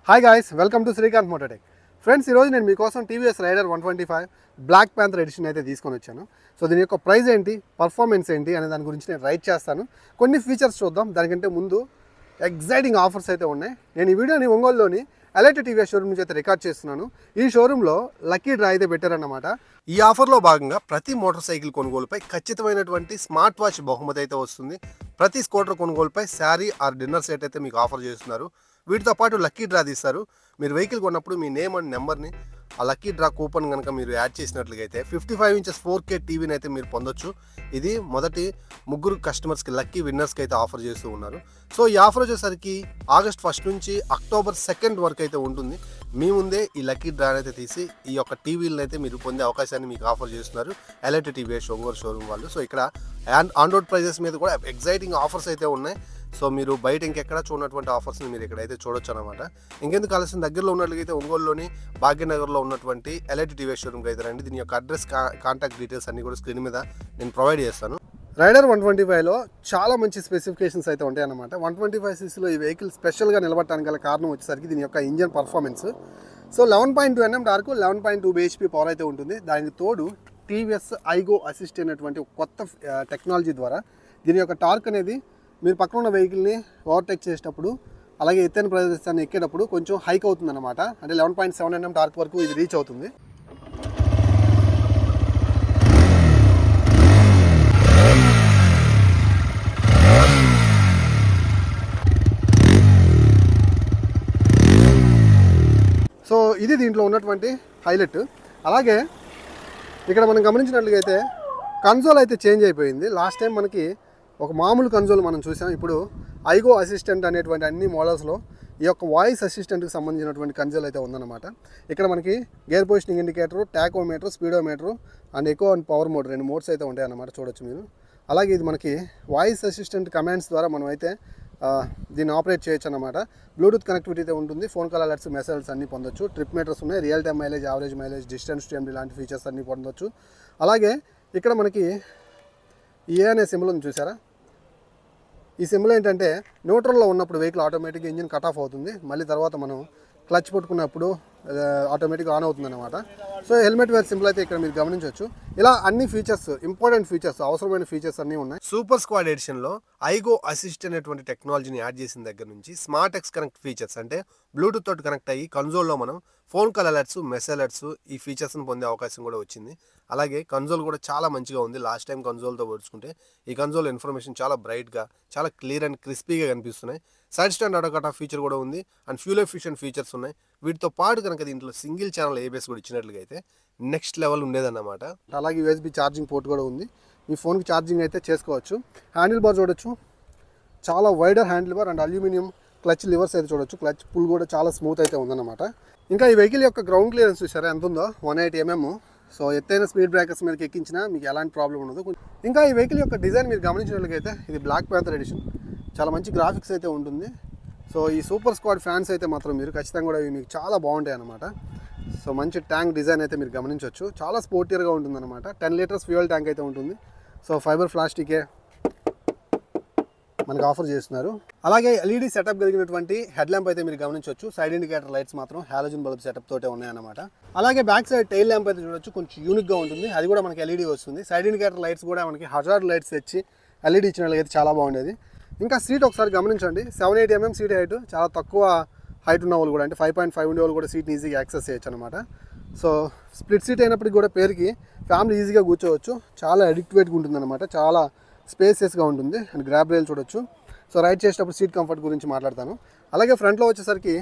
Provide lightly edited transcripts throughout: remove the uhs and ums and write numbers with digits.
Hi guys, welcome to Srikanth Mototech. Friends, ఈరోజు నేను మీకోసం TVS Raider 125 black panther edition అయితే తీసుకొని వచ్చాను. సో దీని యొక్క ప్రైస్ ఏంటి, పర్ఫార్మెన్స్ ఏంటి అనే దాని గురించి నేను రైడ్ చేస్తాను. కొన్ని ఫీచర్స్ చూద్దాం. దానికంటే ముందు ఎగ్జైటింగ్ ఆఫర్స్ అయితే ఉన్నాయి. నేను ఈ వీడియోని ఒంగోలులోని ఎలైట్ టీవీఎస్ షోరూమ్ నుంచి అయితే రికార్డ్ చేస్తున్నాను. ఈ షోరూంలో లక్కీ డ్రా అయితే పెట్టారన్నమాట. ఈ ఆఫర్లో భాగంగా ప్రతి మోటార్ సైకిల్ కొనుగోలుపై ఖచ్చితమైనటువంటి స్మార్ట్ వాచ్ బహుమతి అయితే వస్తుంది. ప్రతి స్కూటర్ కొనుగోలుపై శారీ ఆర్ డిన్నర్ సెట్ అయితే మీకు ఆఫర్ చేస్తున్నారు. వీటితో పాటు లక్కీ డ్రా తీస్తారు. మీరు వెహికల్ కొన్నప్పుడు మీ నేమ్ అండ్ నెంబర్ని ఆ లక్కీ డ్రా కూపన్ కనుక మీరు యాడ్ చేసినట్లయితే 55 ఇంచెస్ 4K టీవీని అయితే మీరు పొందొచ్చు. ఇది మొదటి ముగ్గురు కస్టమర్స్కి లక్కీ విన్నర్స్కి అయితే ఆఫర్ చేస్తూ ఉన్నారు. సో ఈ ఆఫర్ వచ్చేసరికి ఆగస్ట్ 1 నుంచి అక్టోబర్ 2 వరకు అయితే ఉంటుంది. మీ ముందే ఈ లక్కీ డ్రా అయితే తీసి ఈ యొక్క టీవీలను అయితే మీరు పొందే అవకాశాన్ని మీకు ఆఫర్ చేస్తున్నారు ఎలైట్ టీవీఎస్ ఒంగోలు షోరూమ్ వాళ్ళు. సో ఇక్కడ ఆన్ రోడ్ ప్రైజెస్ మీద కూడా ఎగ్జైటింగ్ ఆఫర్స్ అయితే ఉన్నాయి. సో మీరు బయట ఇంకెక్కడ చూడనటువంటి ఆఫర్స్ని మీరు ఇక్కడైతే చూడొచ్చు అనమాట. ఇంకెందుకు ఆలస్యం, దగ్గరలో ఉన్నట్లయితే ఒంగోలులోని భాగ్యనగర్లో ఉన్నటువంటి ఎలైట్ టీవీఎస్ షోరూమ్కి అయితే రండి. దీని యొక్క అడ్రస్, కాంటాక్ట్ డీటెయిల్స్ అన్ని కూడా స్క్రీన్ మీద నేను ప్రొవైడ్ చేస్తాను. రైడర్ 125లో చాలా మంచి స్పెసిఫికేషన్స్ అయితే ఉంటాయన్నమాట. 125cc ఈ వెహికల్ స్పెషల్గా నిలబడటానికి గల కారణం వచ్చేసరికి దీని యొక్క engine performance. So 11.2 Nm dark 11.2 bhp power అయితే ఉంటుంది. దానికి తోడు టీవీఎస్ ఐగో అసిస్ట్ అనేటువంటి కొత్త టెక్నాలజీ ద్వారా దీని యొక్క టార్క్ అనేది మీరు పక్కన ఉన్న వెహికల్ని ఓవర్టేక్ చేసేటప్పుడు, అలాగే ఎత్తైన ప్రదేశాన్ని ఎక్కేటప్పుడు కొంచెం హైక్ అవుతుంది అనమాట. అంటే 11.7 Nm టార్క్ వరకు ఇది రీచ్ అవుతుంది. సో ఇది దీంట్లో ఉన్నటువంటి హైలైట్. అలాగే ఇక్కడ మనం గమనించినట్లయితే కన్సోల్ అయితే చేంజ్ అయిపోయింది. లాస్ట్ టైం మనకి ఒక మామూలు కన్సోల్ మనం చూసాం. ఇప్పుడు ఐగో అసిస్టెంట్ అనేటువంటి అన్ని మోడల్స్లో ఈ యొక్క వాయిస్ అసిస్టెంట్కి సంబంధించినటువంటి కన్సోల్ అయితే ఉందన్నమాట. ఇక్కడ మనకి gear positioning indicator, tachometer, speedometer and echo and power mode, 2 modes అయితే ఉంటాయన్నమాట. చూడొచ్చు మీరు. అలాగే ఇది మనకి వాయిస్ అసిస్టెంట్ కమాండ్స్ ద్వారా మనం అయితే దీన్ని ఆపరేట్ చేయొచ్చు అన్నమాట. బ్లూటూత్ కనెక్టివిటీ అయితే ఉంటుంది. ఫోన్ కాల్ అలర్ట్స్, మెసేజెస్ అన్నీ పొందొచ్చు. ట్రిప్ మీటర్స్ ఉన్నాయి. Real time mileage, average mileage, distance to empty లాంటి ఫీచర్స్ అన్నీ పొందొచ్చు. అలాగే ఇక్కడ మనకి ఏ అనే సింబల్ ఉంది, చూసారా? ఈ సింబల్ ఏంటంటే న్యూట్రల్లో ఉన్నప్పుడు వెహికల్ ఆటోమేటిక్గా ఇంజిన్ కట్ ఆఫ్ అవుతుంది. మళ్ళీ తర్వాత మనం క్లచ్ పట్టుకున్నప్పుడు ఆటోమేటిక్గా ఆన్ అవుతుంది అనమాట. సో హెల్మెట్ వేర్ సింబల్ అయితే ఇక్కడ మీరు గమనించవచ్చు. ఇలా అన్ని ఫీచర్స్, ఇంపార్టెంట్ ఫీచర్స్, అవసరమైన ఫీచర్స్ అన్నీ ఉన్నాయి. సూపర్ స్క్వాడ్ ఎడిషన్లో ఐగో అసిస్ట్ అనేటువంటి టెక్నాలజీని యాడ్ చేసిన దగ్గర నుంచి స్మార్ట్ ఎక్స్ కనెక్ట్ ఫీచర్స్, అంటే బ్లూటూత్ తోటి కనెక్ట్ అయ్యి కన్సోల్లో మనం phone call alerts, message alerts ఈ ఫీచర్స్ని పొందే అవకాశం కూడా వచ్చింది. అలాగే కన్సోల్ కూడా చాలా మంచిగా ఉంది. లాస్ట్ టైం కన్సోల్తో పోల్చుకుంటే ఈ కన్సోల్ ఇన్ఫర్మేషన్ చాలా బ్రైట్గా, చాలా క్లియర్ అండ్ క్రిస్పీగా కనిపిస్తున్నాయి. Side stand auto cut off feature కూడా ఉంది అండ్ ఫ్యూల్ ఎఫిషియెంట్ ఫీచర్స్ ఉన్నాయి. వీటితో పాటు కనుక దీంట్లో సింగిల్ ఛానల్ ఏబిఎస్ కూడా ఇచ్చినట్లుగా అయితే నెక్స్ట్ లెవెల్ ఉండేదన్నమాట. అలాగే యూఎస్బీ ఛార్జింగ్ పోర్ట్ కూడా ఉంది. మీ ఫోన్కి ఛార్జింగ్ అయితే చేసుకోవచ్చు. హ్యాండిల్ బార్ చూడొచ్చు, చాలా wider handle bar and aluminium clutch levers అయితే చూడొచ్చు. క్లచ్ పుల్ కూడా చాలా స్మూత్ అయితే ఉందన్నమాట. ఇంకా ఈ వెహికల్ యొక్క గ్రౌండ్ క్లియరెన్స్ చూసారా ఎంత ఉందో, 180 mm. సో ఎత్తైన స్పీడ్ బ్రేకర్స్ మీదకి ఎక్కించినా మీకు ఎలాంటి ప్రాబ్లం ఉండదు. ఇంకా ఈ వెహికల్ యొక్క డిజైన్ మీరు గమనించినట్లయితే ఇది బ్లాక్ ప్యాంథర్ ఎడిషన్, చాలా మంచి గ్రాఫిక్స్ అయితే ఉంటుంది. సో ఈ సూపర్ స్క్వాడ్ ఫ్యాన్స్ అయితే మాత్రం మీరు ఖచ్చితంగా కూడా ఇవి మీకు చాలా బాగుంటాయి అన్నమాట. సో మంచి ట్యాంక్ డిజైన్ అయితే మీరు గమనించవచ్చు. చాలా స్పోర్టియర్గా ఉంటుందన్నమాట. 10 లీటర్స్ ఫ్యూయల్ ట్యాంక్ అయితే ఉంటుంది. సో ఫైబర్ ప్లాస్టికే మనకు ఆఫర్ చేస్తున్నారు. అలాగే ఎల్ఈడి సెటప్ కలిగినటువంటి హెడ్ ల్యాంప్ అయితే మీరు గమనించవచ్చు. సైడ్ ఇండికేటర్ లైట్స్ మాత్రం హాలోజన్ బల్బ్ సెటప్ తోటే ఉన్నాయన్నమాట. అలాగే బ్యాక్ సైడ్ టైల్ ల్యాంప్ అయితే చూడొచ్చు, కొంచెం యూనిక్గా ఉంటుంది. అది కూడా మనకి ఎల్ఈడి వస్తుంది. సైడ్ ఇండికేటర్ లైట్స్ కూడా మనకి హజార్డ్ లైట్స్ తెచ్చి ఎల్ఈడి ఇచ్చినట్లయితే చాలా బాగుండేది. ఇంకా సీట్ ఒకసారి గమనించండి, 780 mm సీట్ హైట్. చాలా తక్కువ హైట్ ఉన్న వాళ్ళు కూడా, అంటే 5.5 ఉండే వాళ్ళు కూడా సీట్ని ఈజీగా యాక్సెస్ చేయొచ్చు అనమాట. సో స్ప్లిట్ సీట్ అయినప్పటికీ కూడా పేరుకి ఫ్యామిలీ ఈజీగా కూర్చోవచ్చు. చాలా అడిక్టివేట్గా ఉంటుంది అనమాట. చాలా స్పేసియస్గా ఉంటుంది. అండ్ గ్రాబ్ రైల్ చూడొచ్చు. సో రైడ్ చేసేటప్పుడు సీట్ కంఫర్ట్ గురించి మాట్లాడతాను. అలాగే ఫ్రంట్లో వచ్చేసరికి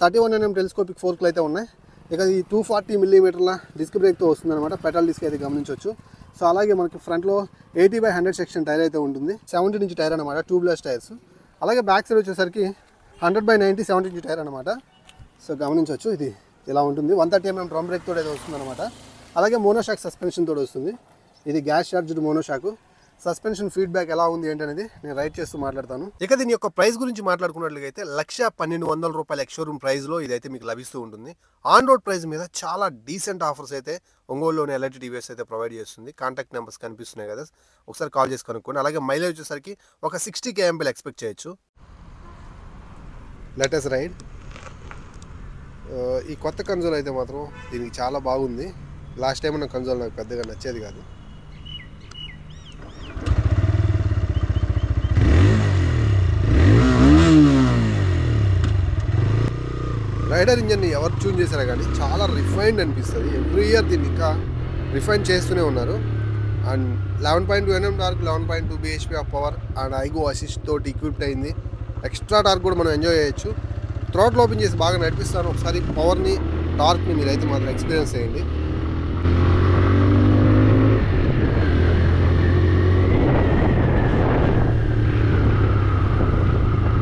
31 mm టెలిస్కోపిక్ ఫోర్క్లు అయితే ఉన్నాయి. ఇక ఈ 240 mm డిస్క్ బ్రేక్తో వస్తుంది అనమాట. పెట్రోల్ డిస్క్ అయితే గమనించవచ్చు. సో అలాగే మనకి ఫ్రంట్లో 80/100 సెక్షన్ టైర్ అయితే ఉంటుంది. 70 ఇంచ్ టైర్ అనమాట, ట్యూబ్లెస్ టైర్స్. అలాగే బ్యాక్ సైడ్ వచ్చేసరికి 100/90 70 ఇంచ్ టైర్ అనమాట. సో గమనించవచ్చు, ఇది ఇలా ఉంటుంది. 130 mm డ్రమ్ బ్రేక్ తోటి అయితే వస్తుంది అనమాట. అలాగే మోనోషాక్ సస్పెన్షన్ తోటి వస్తుంది. ఇది gas charged monoshock. Suspension feedback ఎలా ఉంది ఏంటనేది నేను రైడ్ చేస్తూ మాట్లాడతాను. ఇక దీని యొక్క ప్రైస్ గురించి మాట్లాడుకున్నట్లయితే 1,12,100 రూపాయల ఎక్స్షోరూమ్ ప్రైస్లో ఇదైతే మీకు లభిస్తూ ఉంటుంది. ఆన్ రోడ్ ప్రైస్ మీద చాలా డీసెంట్ ఆఫర్స్ అయితే ఒంగోలులోని ఎలైట్ టీవీఎస్ అయితే ప్రొవైడ్ చేస్తుంది. కాంటాక్ట్ నెంబర్స్ కనిపిస్తున్నాయి కదా, ఒకసారి కాల్ చేసి కనుక్కోండి. అలాగే మైలేజ్ వచ్చేసరికి ఒక 60 kmpl ఎక్స్పెక్ట్ చేయొచ్చు. Let us ride. ఈ కొత్త కన్సోల్ అయితే మాత్రం దీనికి చాలా బాగుంది. లాస్ట్ టైం ఉన్న కన్సోల్ నాకు పెద్దగా నచ్చేది కాదు. రైడర్ ఇంజన్ని ఎవరు ట్యూన్ చేశారో కానీ చాలా రిఫైన్డ్ అనిపిస్తుంది. ఎవ్రీ ఇయర్ దీన్ని ఇంకా రిఫైన్ చేస్తూనే ఉన్నారు. And 11.2 Nm torque, 11.2 bhp of power and I go assist తోటి ఎక్విప్డ్ అయింది. ఎక్స్ట్రా టార్క్ కూడా మనం ఎంజాయ్ చేయొచ్చు. థ్రాటిల్ ఓపెన్ చేసి బాగా నడిపిస్తాను. ఒకసారి పవర్ని, టార్క్ని మీరైతే మాత్రం ఎక్స్పీరియన్స్ చేయండి.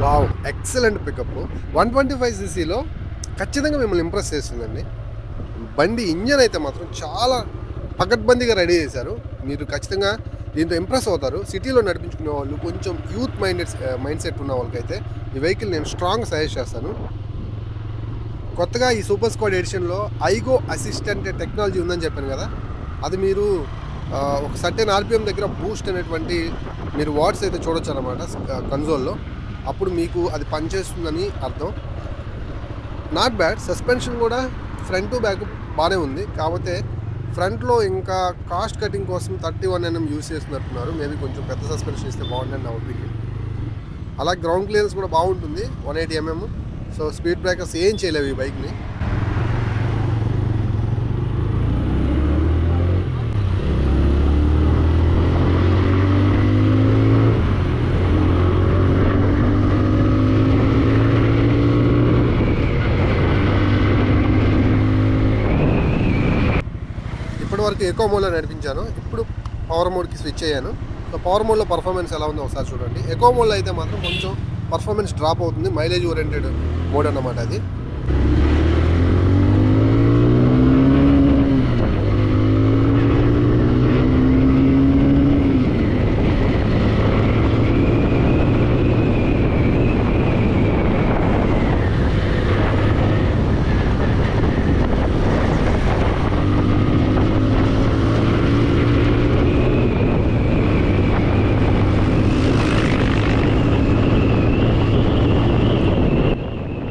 Wow, excellent pickup. 125cc ఖచ్చితంగా మిమ్మల్ని ఇంప్రెస్ చేస్తుందండి. బండి ఇంజన్ అయితే మాత్రం చాలా పకడ్బందీగా రెడీ చేశారు. మీరు ఖచ్చితంగా దీంతో ఇంప్రెస్ అవుతారు. సిటీలో నడిపించుకునే వాళ్ళు, కొంచెం యూత్ మైండ్ సెట్ ఉన్న వాళ్ళకైతే ఈ వెహికల్ నేను స్ట్రాంగ్ సజెస్ట్ చేస్తాను. కొత్తగా ఈ సూపర్ స్క్వాడ్ ఎడిషన్లో ఐగో అసిస్టెంట్ టెక్నాలజీ ఉందని చెప్పాను కదా, అది మీరు ఒక సర్టెన్ RPM దగ్గర బూస్ట్ అనేటువంటి మీరు వాట్స్ అయితే చూడొచ్చు అనమాట కన్సోల్లో. అప్పుడు మీకు అది పనిచేస్తుందని అర్థం. Not bad. సస్పెన్షన్ కూడా ఫ్రంట్ టు బ్యాక్ బాగానే ఉంది. కాకపోతే ఫ్రంట్లో ఇంకా కాస్ట్ కటింగ్ కోసం 31 mm యూస్ చేస్తున్నట్టున్నారు. మేబీ కొంచెం పెద్ద సస్పెన్షన్ ఇస్తే బాగుంటుంది నా ఒపీనియన్. అలా గ్రౌండ్ క్లియరెన్స్ కూడా బాగుంటుంది, 180 mm. సో స్పీడ్ బ్రేకర్స్ ఏం చేయలేవు ఈ బైక్ని. ఇప్పటివరకు ఎకో మోడ్లో నడిపించాను, ఇప్పుడు పవర్ మోడ్కి స్విచ్ అయ్యాను. సో పవర్ మోడ్లో పర్ఫార్మెన్స్ ఎలా ఉందో ఒకసారి చూడండి. ఎకో మోడ్లో అయితే మాత్రం కొంచెం పర్ఫార్మెన్స్ డ్రాప్ అవుతుంది. మైలేజ్ ఓరియంటెడ్ మోడ్ అన్నమాట అది.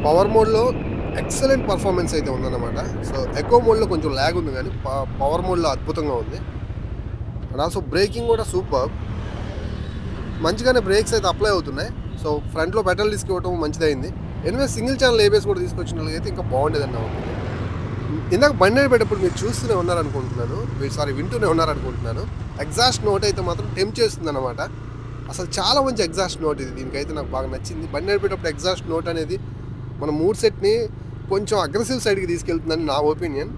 పవర్ మోడ్లో ఎక్సలెంట్ పర్ఫార్మెన్స్ అయితే ఉందన్నమాట. సో ఎకో మోడ్లో కొంచెం ల్యాగ్ ఉంది, కానీ పవర్ మోడ్లో అద్భుతంగా ఉంది. అండ్ ఆల్సో బ్రేకింగ్ కూడా సూపర్. మంచిగానే బ్రేక్స్ అయితే అప్లై అవుతున్నాయి. సో ఫ్రంట్లో పెట్రోల్ డిస్క్ ఇవ్వడం మంచిదైంది. ఎనివే సింగిల్ ఛానల్ ABS కూడా తీసుకొచ్చిన వాళ్ళకైతే ఇంకా బాగుండేదని నా ఒపీనియన్. ఇందాక బండి పెట్టేటప్పుడు మీరు చూస్తూనే ఉన్నారనుకుంటున్నాను, వింటూనే ఉన్నారనుకుంటున్నాను. ఎగ్జాస్ట్ నోట్ అయితే మాత్రం టెంప్ట్ చేస్తుంది అనమాట. అసలు చాలా మంచి ఎగ్జాస్ట్ నోట్ ఇది. దీనికైతే నాకు బాగా నచ్చింది. బండి నడిపేటప్పుడు ఎగ్జాస్ట్ నోట్ అనేది మన మూడ్ సెట్ని కొంచెం అగ్రెసివ్ సైడ్కి తీసుకెళ్తుందని నా ఒపీనియన్.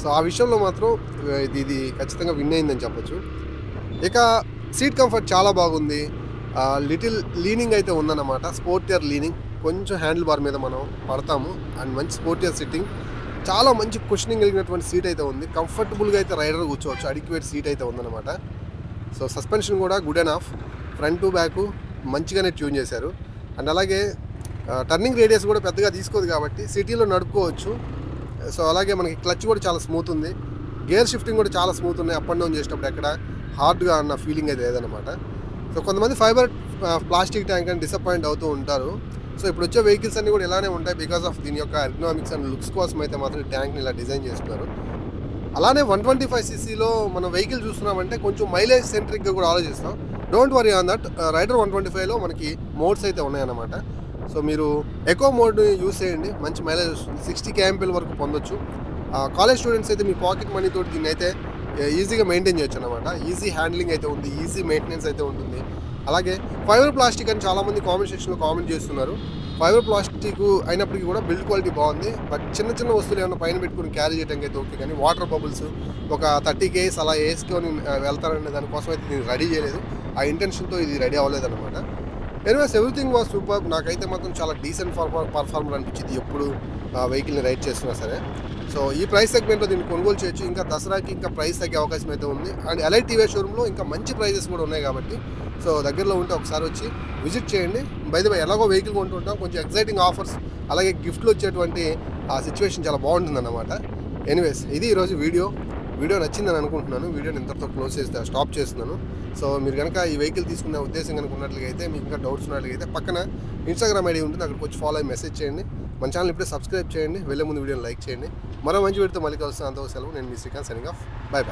సో ఆ విషయంలో మాత్రం ఇది ఖచ్చితంగా విన్ అయిందని చెప్పొచ్చు. ఇక సీట్ కంఫర్ట్ చాలా బాగుంది. లిటిల్ లీనింగ్ అయితే ఉందన్నమాట, స్పోర్టియర్ లీనింగ్. కొంచెం హ్యాండిల్ బార్ మీద మనం పడతాము. అండ్ మంచి స్పోర్టియర్ సిట్టింగ్, చాలా మంచి కుషనింగ్ కలిగినటువంటి సీట్ అయితే ఉంది. కంఫర్టబుల్గా అయితే రైడర్ కూర్చోవచ్చు. అడిక్వేట్ సీట్ అయితే ఉందన్నమాట. సో సస్పెన్షన్ కూడా good and of. Front to back మంచిగానే ట్యూన్ చేశారు. అండ్ అలాగే టర్నింగ్ రేడియస్ కూడా పెద్దగా తీసుకోదు కాబట్టి సిటీలో నడుపుకోవచ్చు. సో అలాగే మనకి క్లచ్ కూడా చాలా స్మూత్ ఉంది. గేర్ షిఫ్టింగ్ కూడా చాలా స్మూత్ ఉన్నాయి. అప్ అండ్ డౌన్ చేసేటప్పుడు ఎక్కడ హార్డ్గా అన్న ఫీలింగ్ అయితే లేదనమాట. సో కొంతమంది ఫైబర్ ప్లాస్టిక్ ట్యాంక్ అని డిసప్పాయింట్ అవుతూ ఉంటారు. సో ఇప్పుడు వచ్చే వెహికల్స్ అన్నీ కూడా ఇలానే ఉంటాయి. బికాస్ ఆఫ్ దీని యొక్క ఎర్గనామిక్స్ అండ్ లుక్స్ కోసం అయితే మాత్రం ట్యాంక్ని ఇలా డిజైన్ చేస్తున్నారు. అలానే 125cc మనం వెహికల్ చూస్తున్నామంటే కొంచెం మైలేజ్ సెంట్రిక్గా కూడా ఆలోచిస్తాం. Don't worry on that. Rider 125లో మనకి మోడ్స్ అయితే ఉన్నాయన్నమాట. సో మీరు ఎకో మోడ్ని యూస్ చేయండి, మంచి మైలేజ్ వస్తుంది. 60 kmph వరకు పొందొచ్చు. కాలేజ్ స్టూడెంట్స్ అయితే మీ పాకెట్ మనీతో దీన్ని అయితే ఈజీగా మెయింటైన్ చేయొచ్చు అనమాట. ఈజీ హ్యాండ్లింగ్ అయితే ఉంది, ఈజీ మెయింటెనెన్స్ అయితే ఉంటుంది. అలాగే ఫైబర్ ప్లాస్టిక్ అని చాలామంది కామెంట్ సెక్షన్లో కామెంట్ చేస్తున్నారు. ఫైబర్ ప్లాస్టిక్ అయినప్పటికీ కూడా బిల్డ్ క్వాలిటీ బాగుంది. బట్ చిన్న చిన్న వస్తువులు ఏమైనా పైన పెట్టుకుని క్యారీ చేయడానికి అయితే ఓకే, కానీ వాటర్ బబుల్స్ ఒక 30 kgs అలా వేసుకొని వెళ్తారనే దానికోసం అయితే నేను రెడీ చేయలేదు. ఆ ఇంటెన్షన్తో ఇది రెడీ అవ్వలేదు అనమాట. Anyways everything was super. నాకైతే మాత్రం చాలా డీసెంట్ పర్ఫార్మర్ అనిపించింది ఎప్పుడు వెహికల్ని రైడ్ చేస్తున్నా సరే. సో ఈ ప్రైస్ సెగ్మెంట్లో దీన్ని కొనుగోలు చేయొచ్చు. ఇంకా దసరాకి ఇంకా ప్రైస్ తగ్గే అవకాశం అయితే ఉంది. అండ్ ఎలైట్ టీవీ షోరూంలో ఇంకా మంచి ప్రైజెస్ కూడా ఉన్నాయి కాబట్టి సో దగ్గరలో ఉంటే ఒకసారి వచ్చి విజిట్ చేయండి. బై ది వే ఎలాగో వెహికల్ కొంటుంటాం, కొంచెం ఎగ్జైటింగ్ ఆఫర్స్ అలాగే గిఫ్ట్లు వచ్చేటువంటి ఆ సిచ్యువేషన్ చాలా బాగుంటుందన్నమాట. ఎనీవేస్ ఇది ఈరోజు వీడియో. వీడియో నచ్చిందని అనుకుంటున్నాను. వీడియోని ఇంతటితో స్టాప్ చేస్తున్నాను. సో మీరు కనుక ఈ వెహికల్ తీసుకునే ఉద్దేశం కనుక ఉన్నట్లయితే, మీకు ఇంకా డౌట్స్ ఉన్నట్లయితే పక్కన ఇన్స్టాగ్రామ్ ఐడి ఉంటుంది, అక్కడికి వచ్చి ఫాలో అయ్యి మెసేజ్ చేయండి. మన ఛానల్ ఇప్పుడే సబ్స్క్రైబ్ చేయండి. వెళ్ళే ముందు వీడియోని లైక్ చేయండి. మరో మంచి వీడియోతో మళ్ళీ కలుస్తాను. అంతవరకు సెలవు. నేను మీ శ్రీకాంత్, సైనింగ్ ఆఫ్. బై.